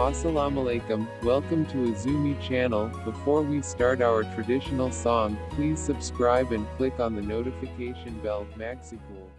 Assalamu alaikum, welcome to Azumi channel. Before we start our traditional song, please subscribe and click on the notification bell. Maxipul.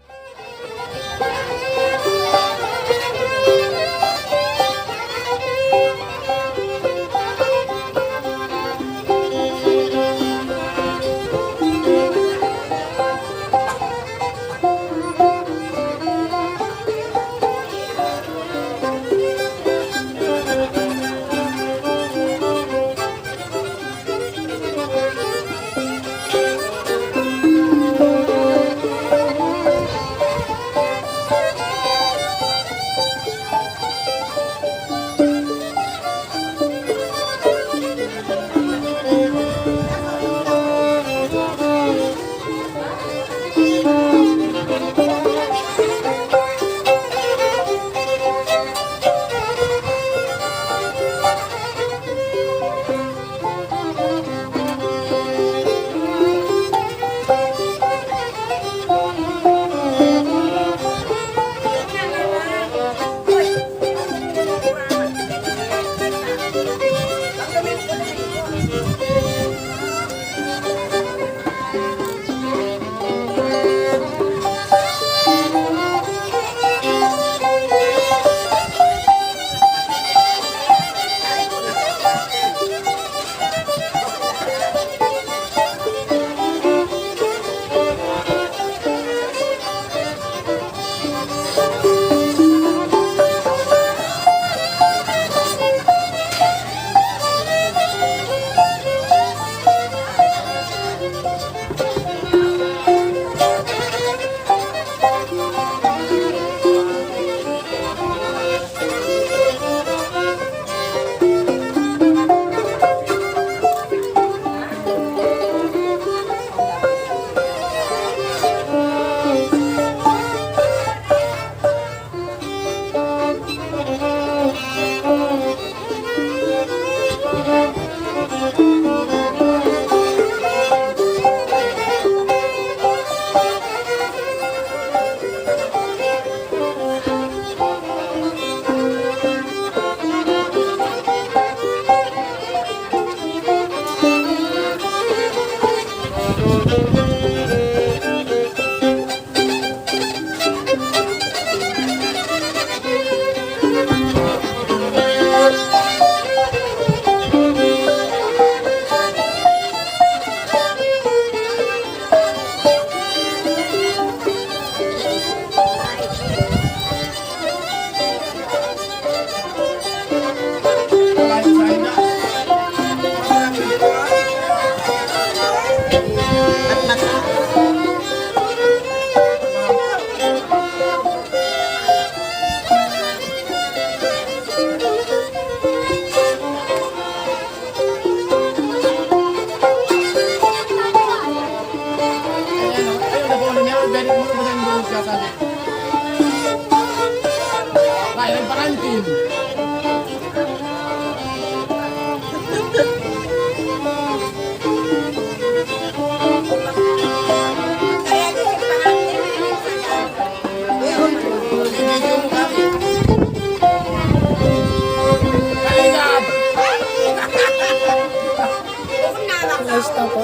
Ayos na po.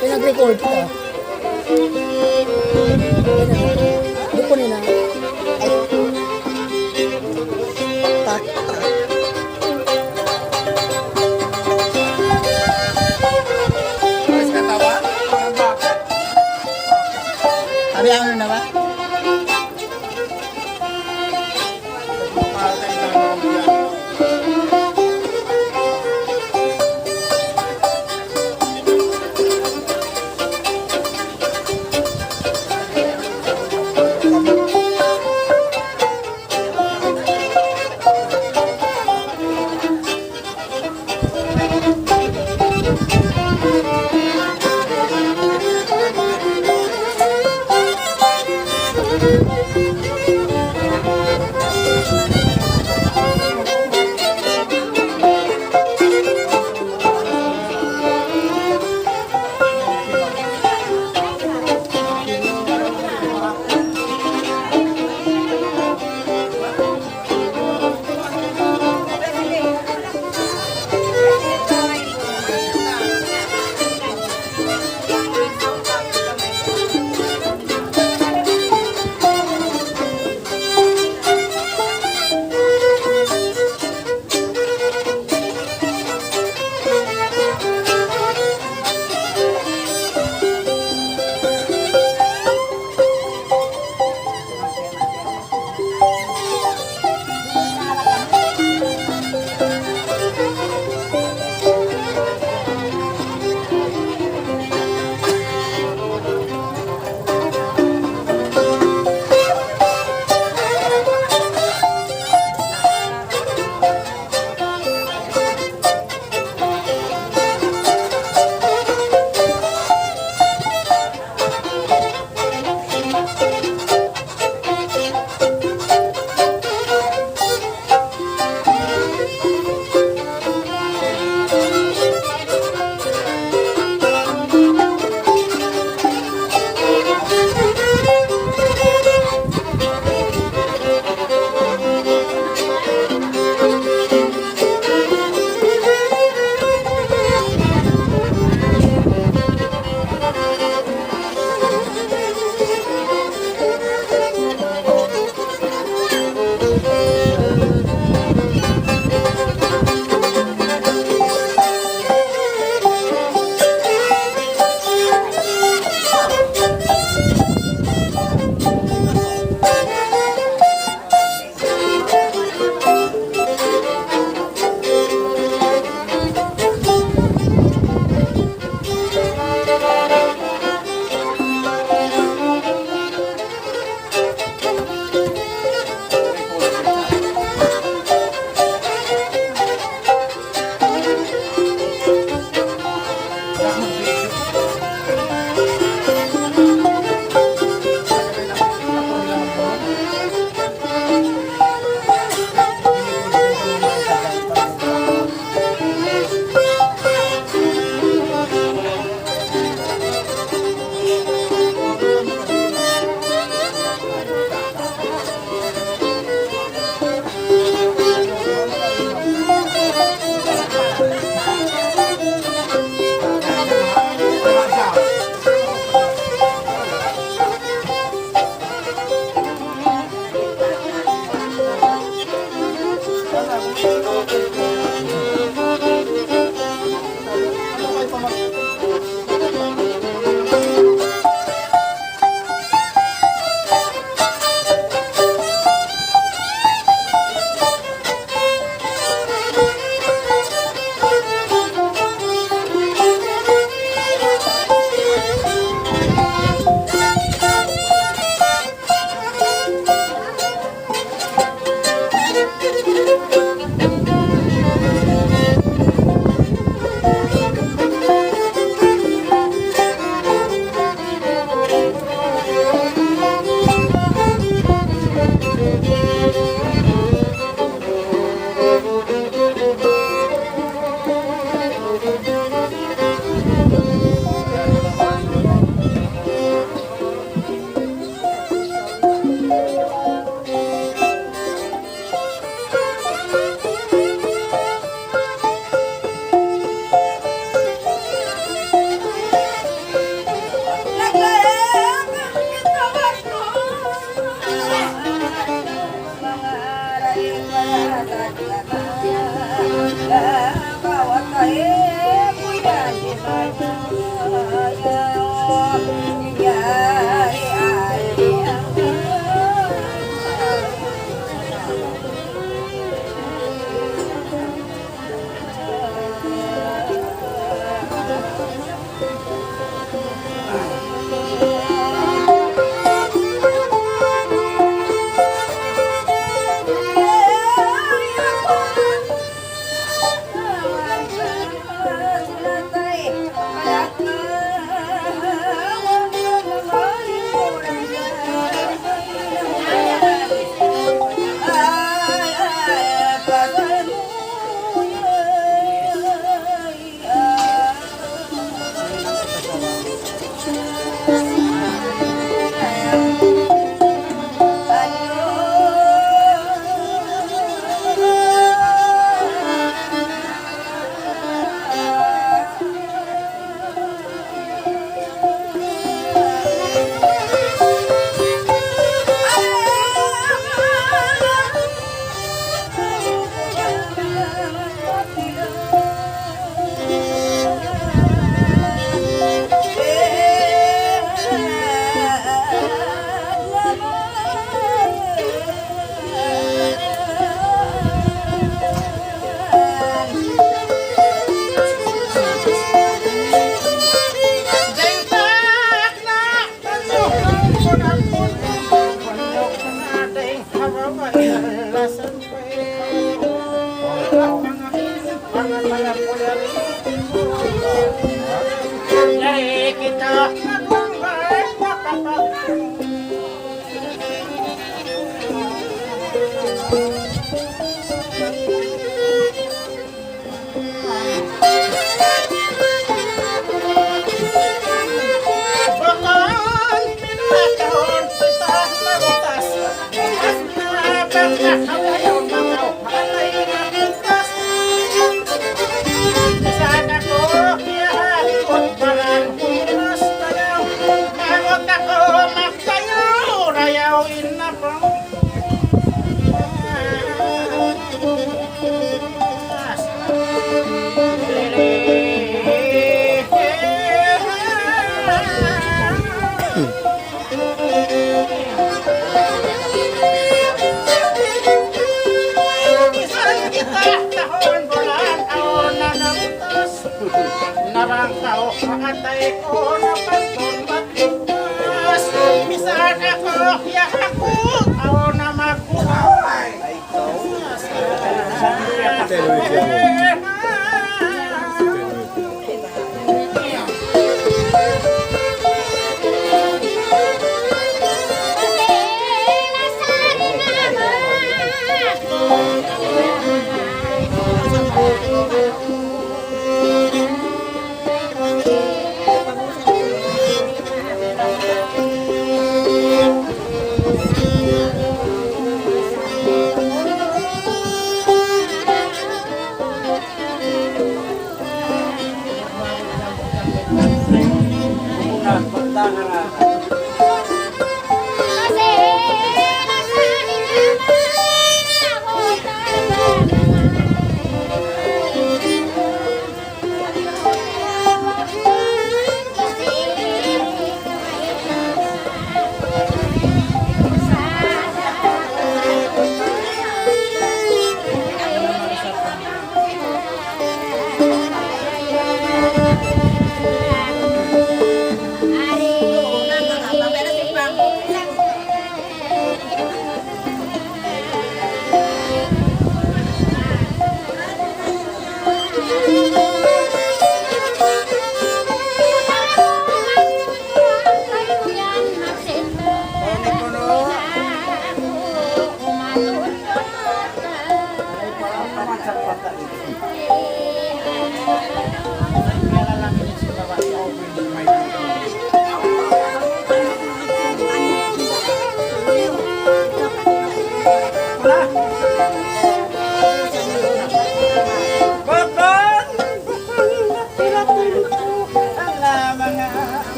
Pinag-record ko. Doon ko nila. Sabi ako na ba?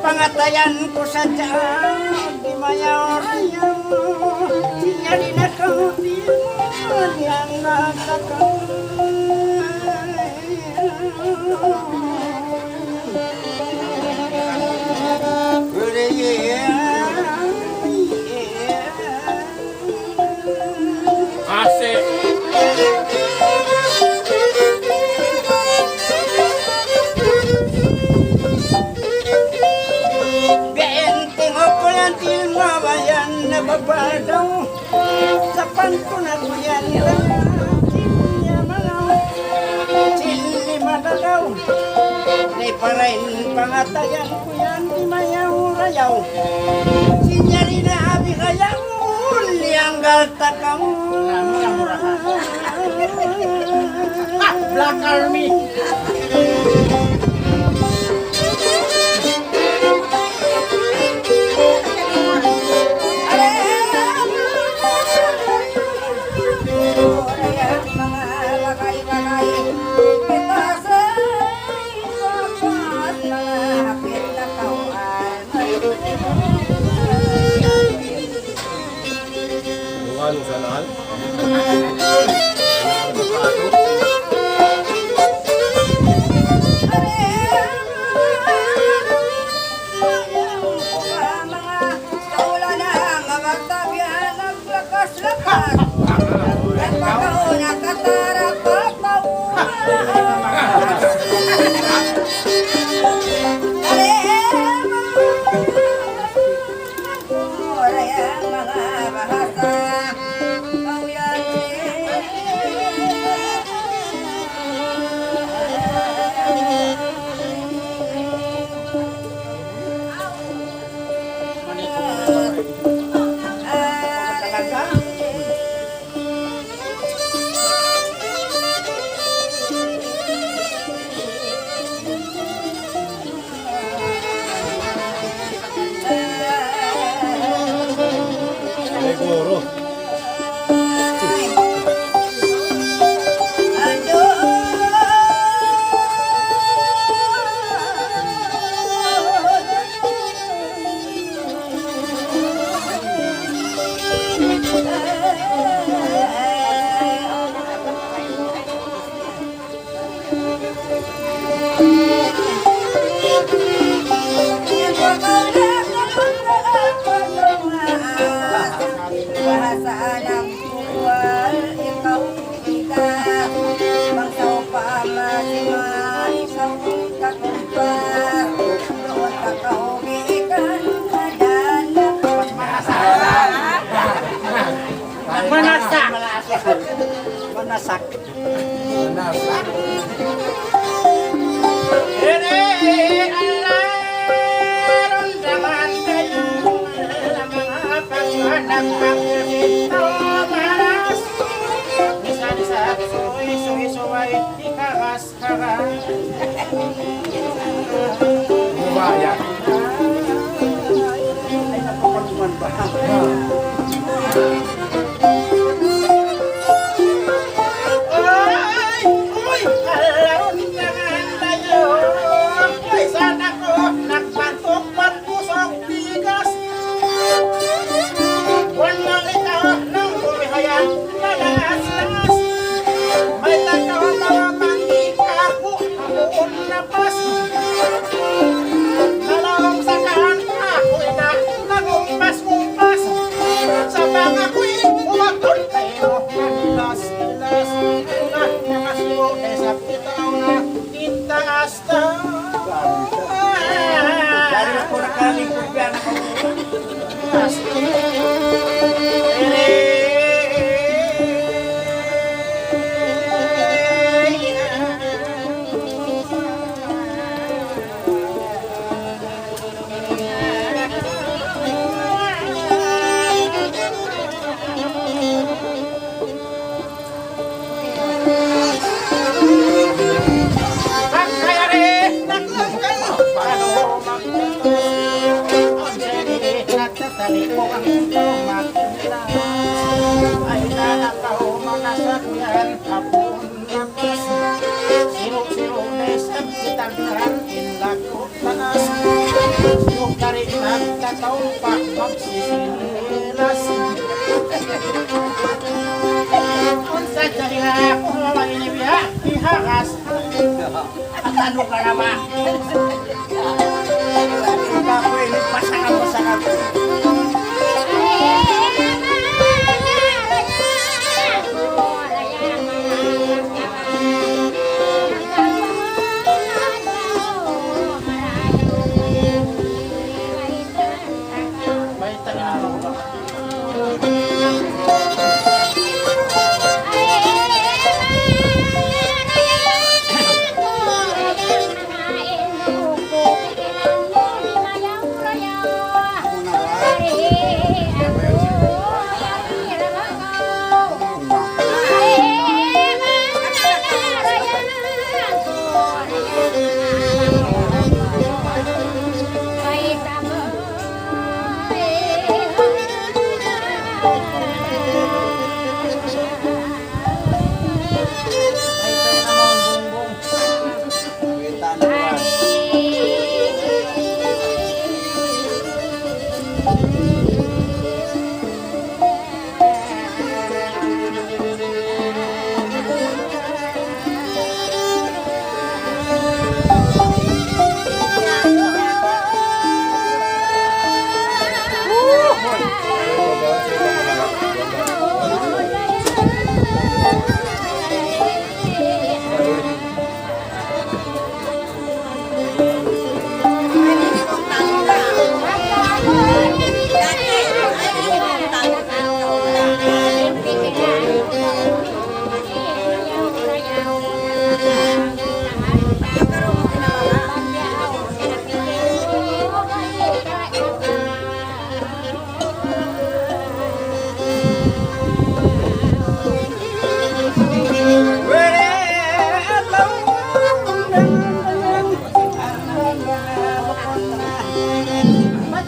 Pangatayan ko sa dyan, di mayaw-rayaw, sinyali na kapilan yang nagkakal. Asik. Nababadaw sa panto na kuyan Silya malaw Sili malalaw Di pa rin pangatayan kuyan Di mayaw-rayaw Sinyari na abi kayaw Liyang galtakaw Black Army. Bukan sanal. Malasak. Manasak. Manasak. Ramdaman kayo ang mga pagwanag pagkakita maras. Isa-isa, suwi-suwi-suway, ikakas-kakas. Bumaya. Ay, napapagman ba? Ay! Uy! Alaon naman tayo! Ay, sana ko nagpatok-pat pusong tigas! Walang ikaw ng bumihayan malas-las! May tagaw-tawa pang ikaku akoon labas! Nalawang sakahan ako'y na nagumpas-umpas! Sa mga ako'y umatol tayo maglas-las! Lahat ng asyo ay sa pitaw na itaas-ta! Dari ako nakalingkod yan ako. Ay nakakaw makasakyan kapon labas siro-siro nesab kitaghan inlako taas yung kari nagkataw pa magsisilas unsa dali ako malinibya ihakas at ano ka na ba? Ako'y nagpasangaw sa ako.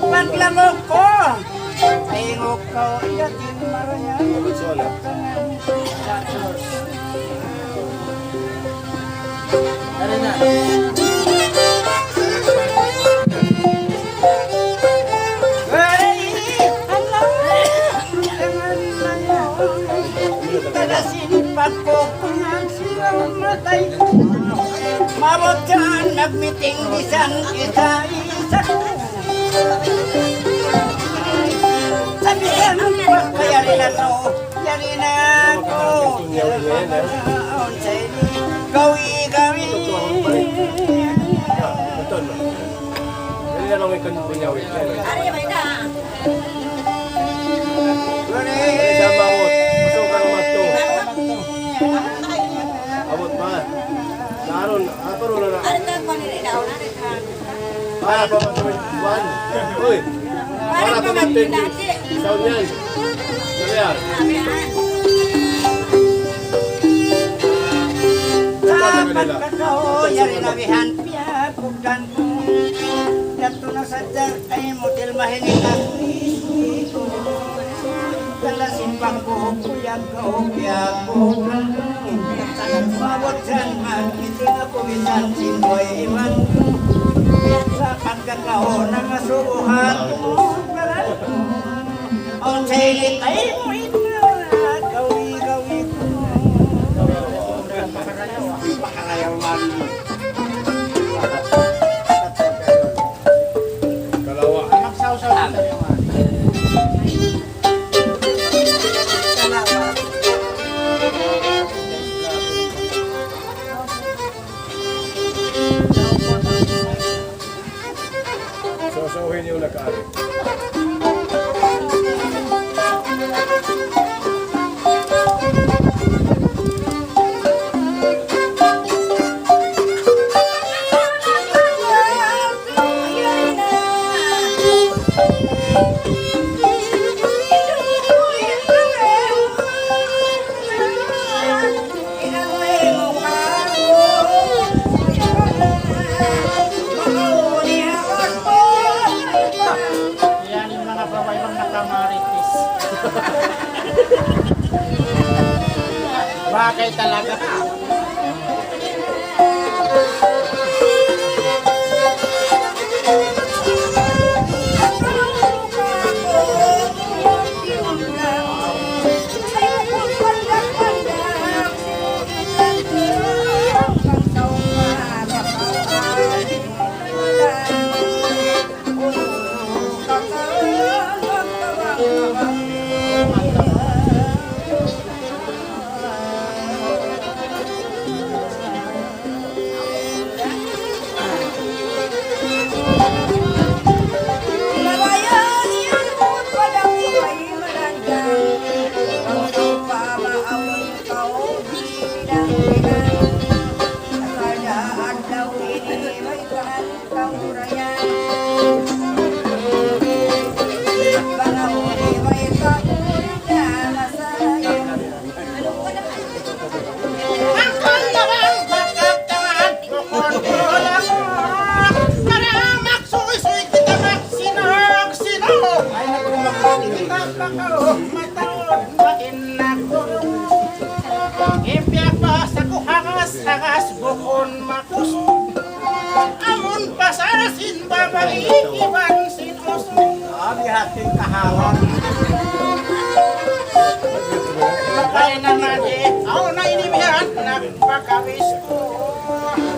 Maglamok ko! Tingok ko, yakin maraya. Ano na? Mabot dyan, nag-meeting isang isa-isa. Sabihan mo pa, yari na to, yari na ako. Gawi-gawi. Betul. Jadi dalam ikan punya weekend. Ari, may na. Sama aku, masuk ke rumah. Para pa matuwid buwan. Uy, para pa matuwid isaw niyan. Ano yan? Dapat kakao, yari nabihan, piyagkugan ko. Dato na sadya ay motel mahinig ang ito. Kalasin pang buhok ko, yag ko. Mabot dyan, magkiting ako minsan, sindoy iwan. Sa pagkakao, nangasubuhan ko. Ang silit ay mo ito, gawi ko. Pakarayaw man. Kalawa. Magsaw-saw na tayo man. Sausahin yung nakaari. Yan yung mga babaybang nakamaritis. Bagay talaga ka. Hagas bukon makusog amon pasasin babae iban sinusog abi hating kahawan kaya naman aw na inimihan nagpakawis ko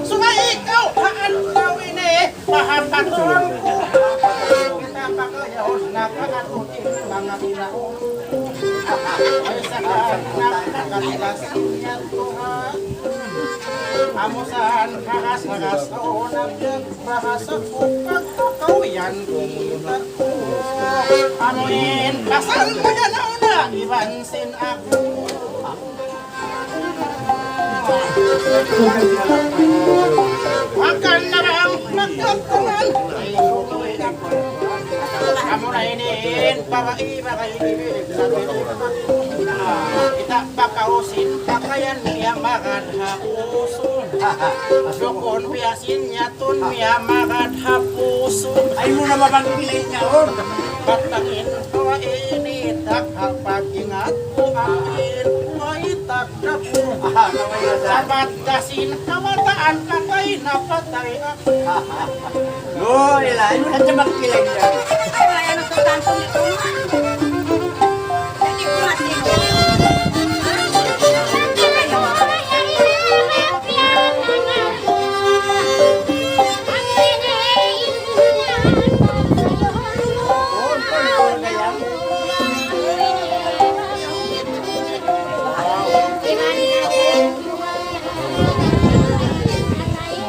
sumay ikaw haan tawin pahapaton kita pakayaon nakakatutin mga tinaon ay sakan nakakatilasan yan Tuhan amusan hagas-hagas noon ang nagbahasag upang kakawian kumita ko amuin kasal ko yan na ibansin ako akan na lang nagkatungan ay kukuhin ako amurainin iba kainibig sa kita pakausin pakayan niya magadhapusun sukon piasin niya tun niya magadhapusun ay mo na mabangkilay niya patangin ko ini takhal pagingat ko akin ay takdapo sabat dasin kamataan kakay napatay ako Loy, lain mo na siya magkilay niya ay ano to tanto nito hindi ko matigil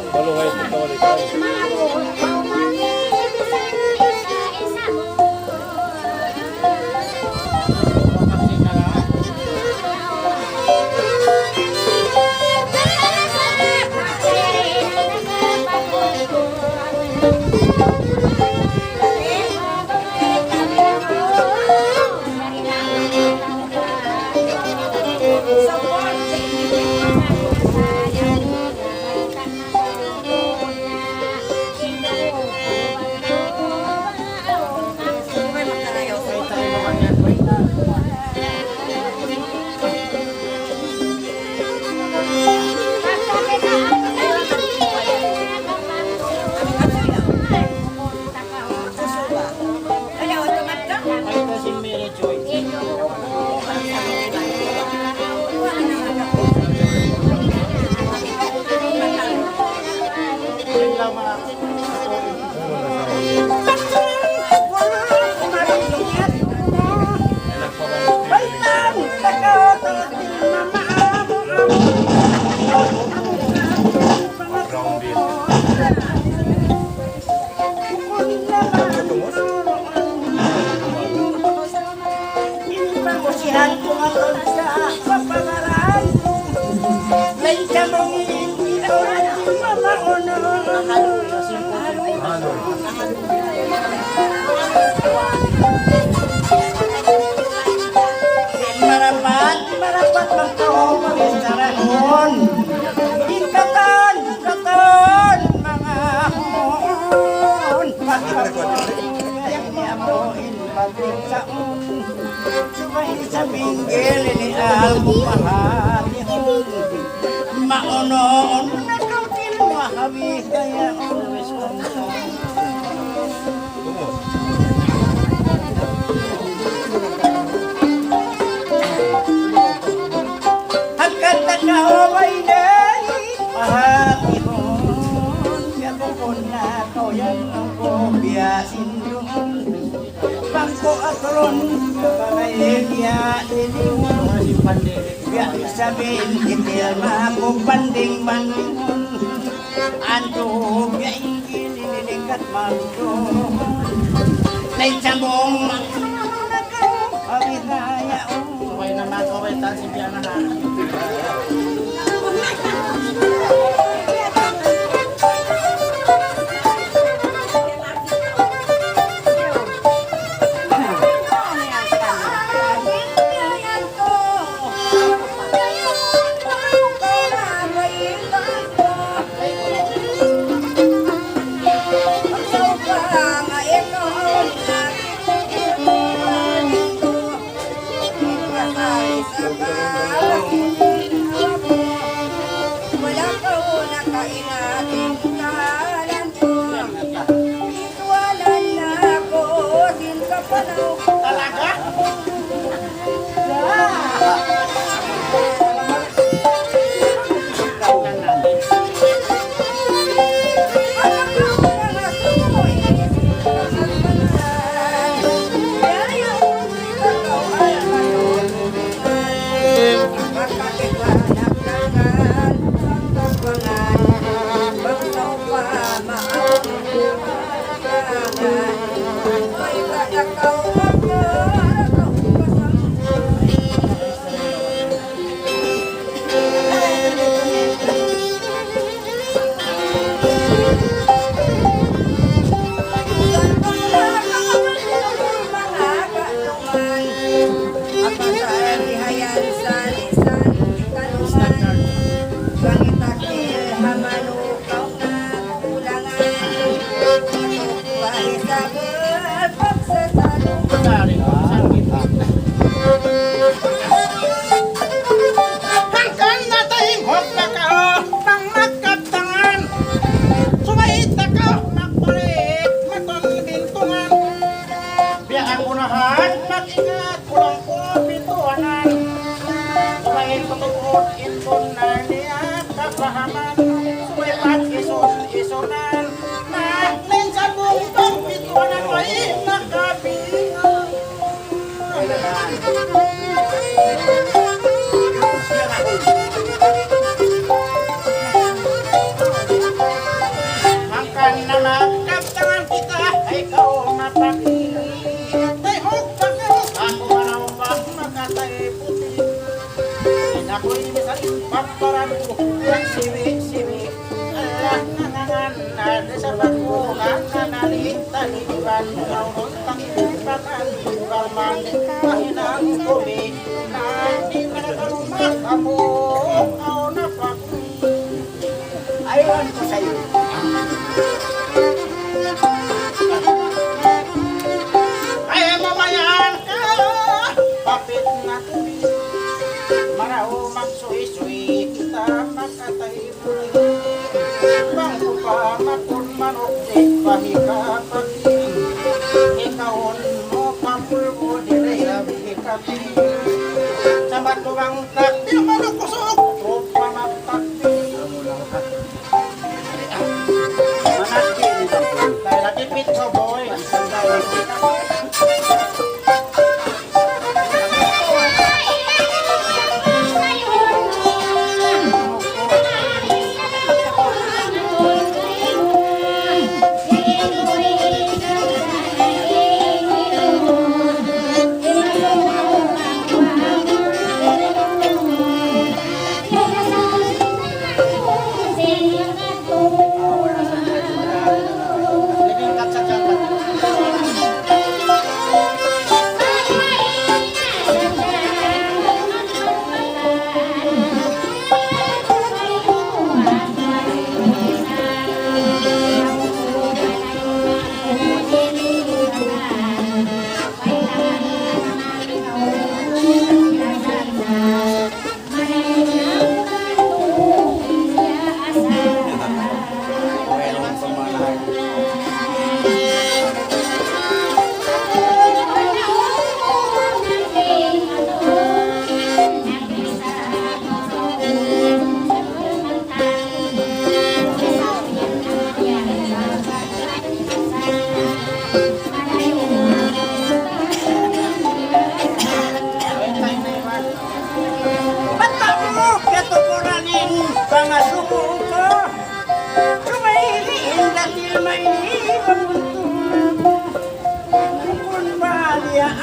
Balungay sa tawalikan. Thank you. Sinabihan ko nga doon sa papangalan ko. May sabongin ito at mamaunong. Marapat magkahumang sarahon. Ikatan, mga hon. Pagkakulit niya mo inpagling saon. Subay sa pinggil ni Al-Buhati hon. Maunoon na kautil mahabi kaya Nakaway na pahati mo. Kaya kung na ko yan ang biyasin doon. Bangko at ron kapagayagya nilingon. Kaya sabihin itil mako banding-banding. Anto kaya ingin nilikat manto. May sabong nakawabihaya o. May naman ko may tansibyan na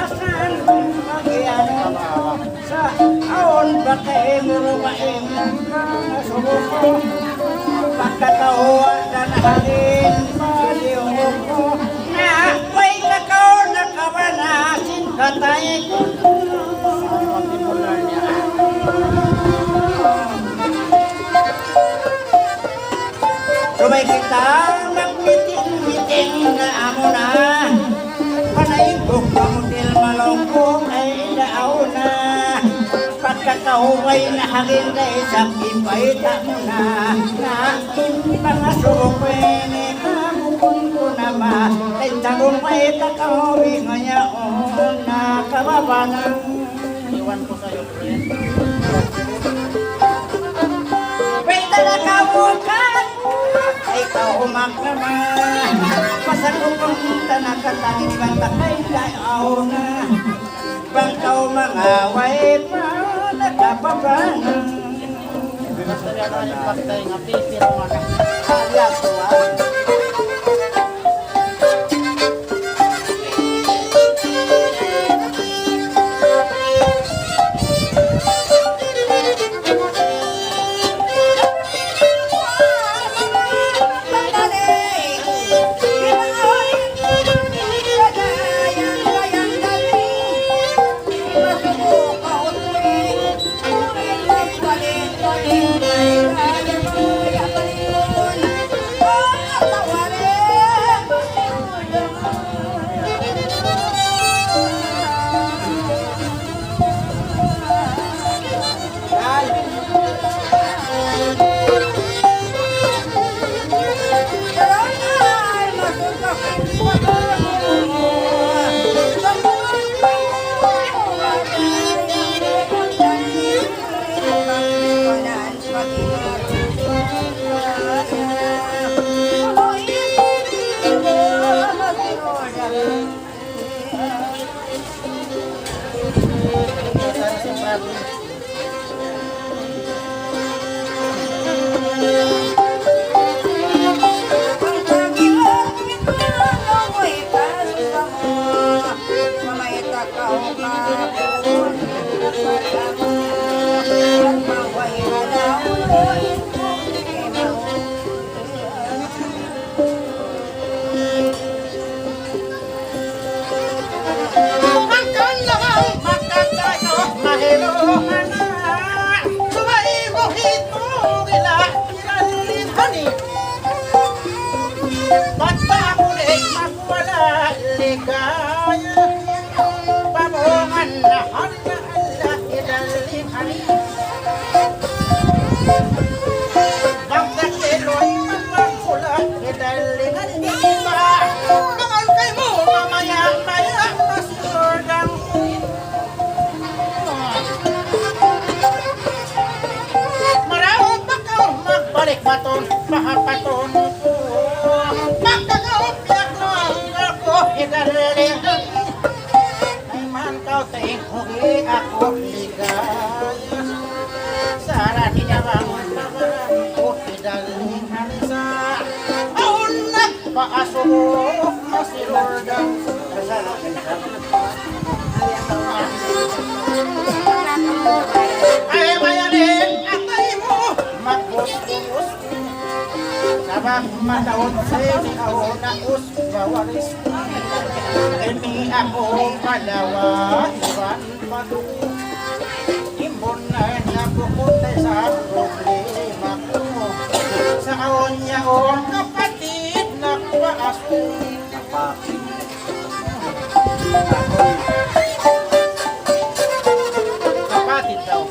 asan magian sa aon bakay murumain sumuko pagkatawa na nahalin maliyong ko na way kakao nakawanasin katay ko Rumay kita magmiting-miting na amo na Panaigong pamudil malongkong ay daaw na Pagkakahumay na hagin na isakit ay tamo na Na mga surupin ni kamukun ko na ba Tentagong ay kakahuwi ngayon na kababanang Iwan ko sa'yo, friend Pwede na kabukan ikaw umak naman Pasakong pumunta na katangin Bantakay layaw na Bangkaw mga way pa Nagkapabanang Basta niya na yung pagtay nga pipiro nga Kaya tuwa Mataon sa'yo ako na usbawaris Emi ako kalawa Iwan patuloy Imbon na niya pupunta sa problema ko Sa kaon niya o kapatid na kuwaaso Kapatid daw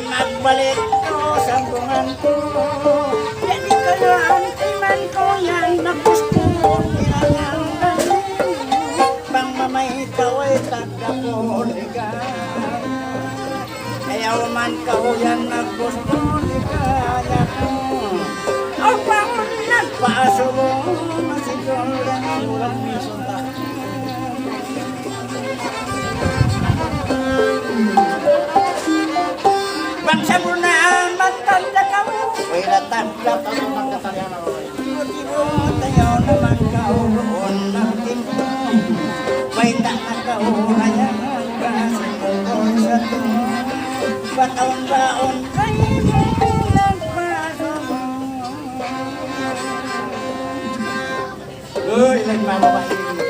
Magbalik ko sa bungan ko. Hindi ka na antiman ko yan na gusto mo nilangan. Bang mamay ikaw ay tagapuligan. Ayaw man ka yan na gusto ni kaya ko. O bang nagpaaso mo masigulan ang misunta. Bangsa mo na magtanda ka mo. Uy, natanda ka mo magkatalya na mo. Motibo tayo naman ka uroon ng timpo. May nakakauna yan ang kasi ko sa tumo. Bataon-baon kayo mo nagpaso mo. Uy, nagmamabahin.